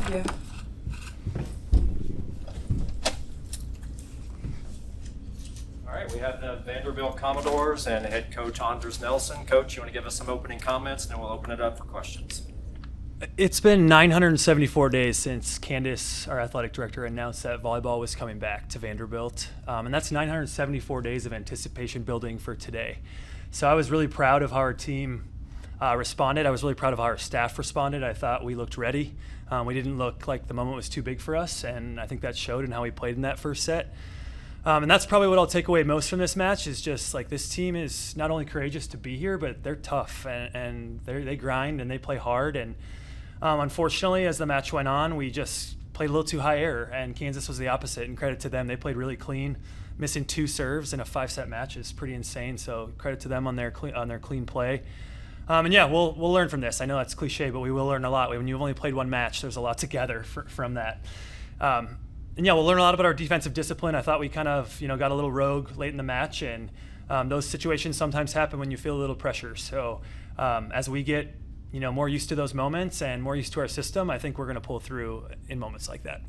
Thank you. All right, we have the Vanderbilt Commodores and head coach Anders Nelson. Coach, you want to give us some opening comments, and then we'll open it up for questions. It's been 974 days since Candace, our athletic director, announced that volleyball was coming back to Vanderbilt. And that's 974 days of anticipation building for today. So I was really proud of how our team responded. I was really proud of how our staff responded. I thought we looked ready. We didn't look like the moment was too big for us, and I think that showed in how we played in that first set. And that's probably what I'll take away most from this match is just like this team is not only courageous to be here, but they're tough and they grind and they play hard. And unfortunately, as the match went on, we just played a little too high error, and Kansas was the opposite. And credit to them, they played really clean. Missing 2 serves in a 5-set match is pretty insane. So credit to them on their clean play. And yeah, we'll learn from this. I know that's cliche, but we will learn a lot. When you've only played one match, there's a lot to gather from that. And yeah, we'll learn a lot about our defensive discipline. I thought we kind of, got a little rogue late in the match, and those situations sometimes happen when you feel a little pressure. So as we get, more used to those moments and more used to our system, I think we're going to pull through in moments like that.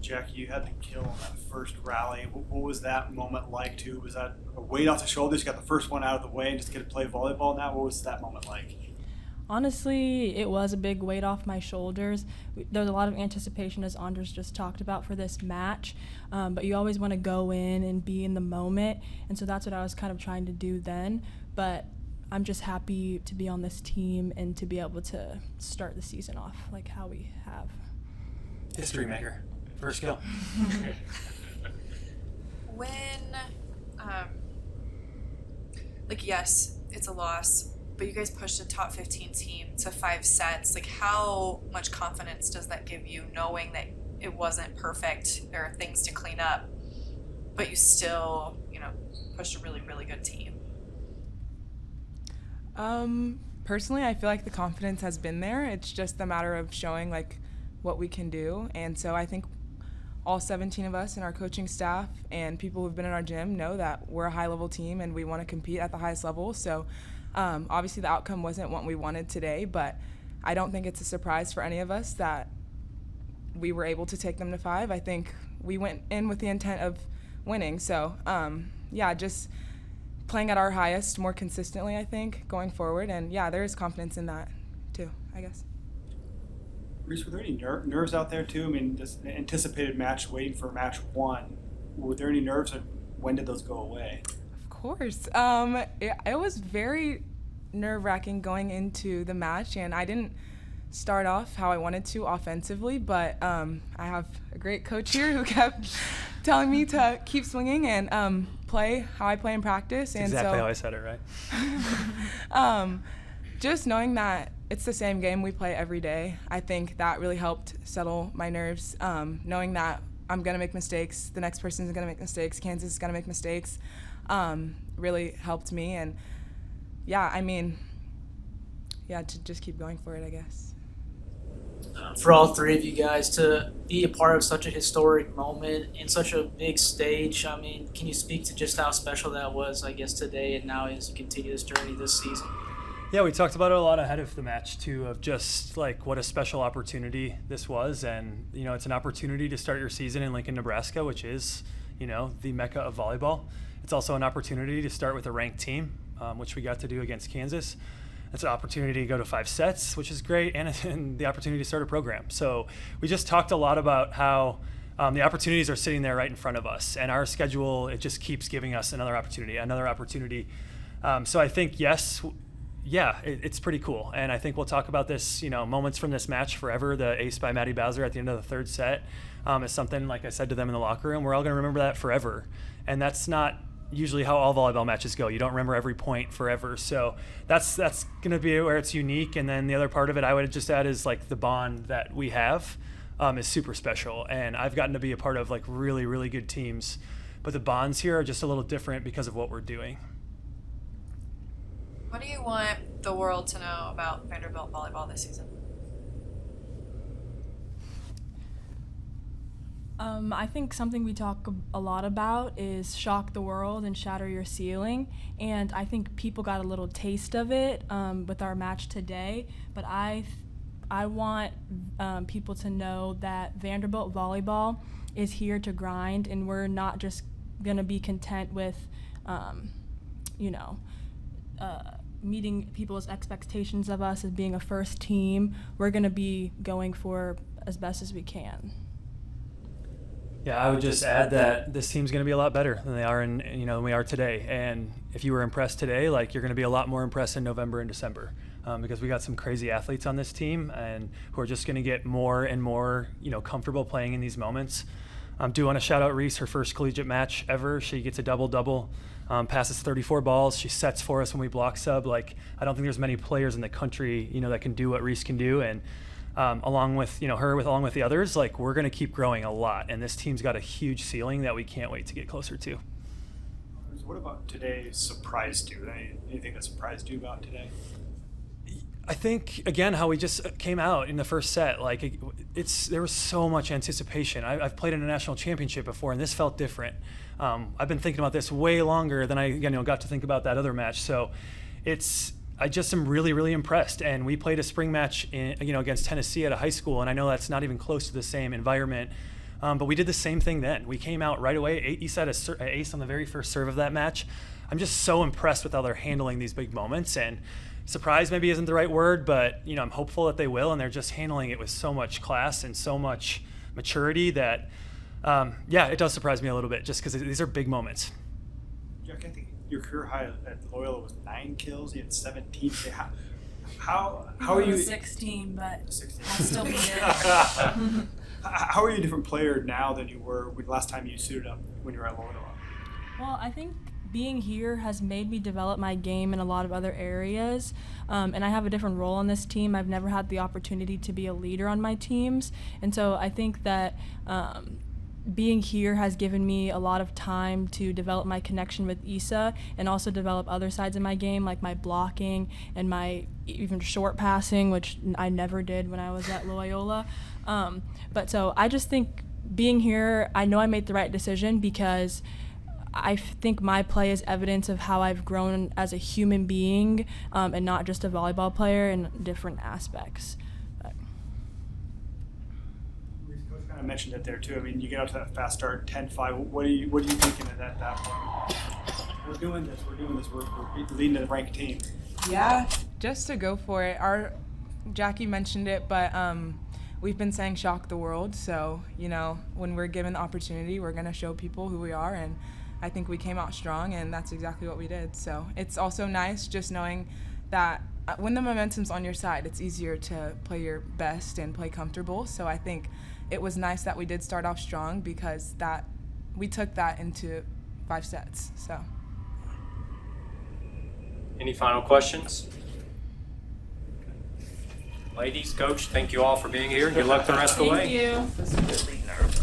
Jack, you had the kill on that first rally. What was that moment like, too? Was that a weight off the shoulders? You got the first one out of the way and just get to play volleyball now? What was that moment like? Honestly, it was a big weight off my shoulders. There was a lot of anticipation, as Anders just talked about, for this match. But you always want to go in and be in the moment. And so that's what I was kind of trying to do then. But I'm just happy to be on this team and to be able to start the season off like how we have. History maker. First kill. When, yes, it's a loss, but you guys pushed a top 15 team to 5 sets. How much confidence does that give you, knowing that it wasn't perfect, there are things to clean up, but you still, pushed a really, really good team? Personally, I feel like the confidence has been there. It's just a matter of showing what we can do. And so I think all 17 of us and our coaching staff and people who've been in our gym know that we're a high-level team and we want to compete at the highest level. So obviously the outcome wasn't what we wanted today, but I don't think it's a surprise for any of us that we were able to take them to 5. I think we went in with the intent of winning. So just playing at our highest more consistently, I think, going forward. And there is confidence in that too, I guess. Reese, were there any nerves out there too? I mean, this anticipated match, waiting for match 1. Were there any nerves, and when did those go away? Of course. It was very nerve-wracking going into the match, and I didn't start off how I wanted to offensively, but I have a great coach here who kept telling me to keep swinging and play how I play in practice. That's exactly how I said it, right? Just knowing that it's the same game we play every day, I think that really helped settle my nerves. Knowing that I'm going to make mistakes, the next person is going to make mistakes, Kansas is going to make mistakes, really helped me. And to just keep going for it, I guess. For all 3 of you guys to be a part of such a historic moment in such a big stage, can you speak to just how special that was, I guess, today and now as you continue this journey this season? Yeah, we talked about it a lot ahead of the match too, of just what a special opportunity this was. And, it's an opportunity to start your season in Lincoln, Nebraska, which is, the mecca of volleyball. It's also an opportunity to start with a ranked team, which we got to do against Kansas. It's an opportunity to go to 5 sets, which is great, and the opportunity to start a program. So we just talked a lot about how the opportunities are sitting there right in front of us, and our schedule, it just keeps giving us another opportunity. So I think, it's pretty cool. And I think we'll talk about this, moments from this match forever. The ace by Maddie Bowser at the end of the 3rd set is something, like I said to them in the locker room, we're all going to remember that forever. And that's not usually how all volleyball matches go. You don't remember every point forever. So that's going to be where it's unique. And then the other part of it I would just add is the bond that we have is super special. And I've gotten to be a part of really, really good teams. But the bonds here are just a little different because of what we're doing. What do you want the world to know about Vanderbilt volleyball this season? I think something we talk a lot about is shock the world and shatter your ceiling. And I think people got a little taste of it with our match today. But I I want people to know that Vanderbilt Volleyball is here to grind, and we're not just going to be content with, meeting people's expectations of us as being a first team. We're going to be going for as best as we can. Yeah, I would just add that this team's going to be a lot better than they are than we are today. And if you were impressed today, like, you're going to be a lot more impressed in November and December, because we got some crazy athletes on this team and who are just going to get more and more, comfortable playing in these moments. Do want to shout out Reese, her first collegiate match ever. She gets a double-double, passes 34 balls. She sets for us when we block sub. Like, I don't think there's many players in the country, that can do what Reese can do. And along with along with the others, like, we're going to keep growing a lot. And this team's got a huge ceiling that we can't wait to get closer to. What about today surprised you? Anything that surprised you about today? I think, again, how we just came out in the first set. Like, there was so much anticipation. I've played in a national championship before, and this felt different. I've been thinking about this way longer than I got to think about that other match. So I just am really, really impressed. And we played a spring match against Tennessee at a high school, and I know that's not even close to the same environment. But we did the same thing then. We came out right away. East had an ace on the very first serve of that match. I'm just so impressed with how they're handling these big moments. And surprise maybe isn't the right word, but I'm hopeful that they will, and they're just handling it with so much class and so much maturity that, it does surprise me a little bit, just because these are big moments. Jack, I think your career high at Loyola was 9 kills. You had 17. How are you? 16, but 16. I'll still be there. How are you a different player now than you were when last time you suited up when you were at Loyola? Well, I think being here has made me develop my game in a lot of other areas, and I have a different role on this team. I've never had the opportunity to be a leader on my teams, and so I think that being here has given me a lot of time to develop my connection with Issa and also develop other sides of my game, like my blocking and my even short passing, which I never did when I was at Loyola. But so I just think being here, I know I made the right decision because I think my play is evidence of how I've grown as a human being, and not just a volleyball player in different aspects. Coach kind of mentioned it there too. I mean, you get out to that fast start, 10-5. What are you thinking at that point? We're doing this. We're leading a ranked team. Yeah, just to go for it. Jackie mentioned it, but we've been saying shock the world. So, when we're given the opportunity, we're going to show people who we are. And I think we came out strong, and that's exactly what we did. So it's also nice just knowing that when the momentum's on your side, it's easier to play your best and play comfortable. So I think it was nice that we did start off strong because we took that into 5 sets. So. Any final questions? Ladies, coach, thank you all for being here. Good luck the rest of the way. Thank you.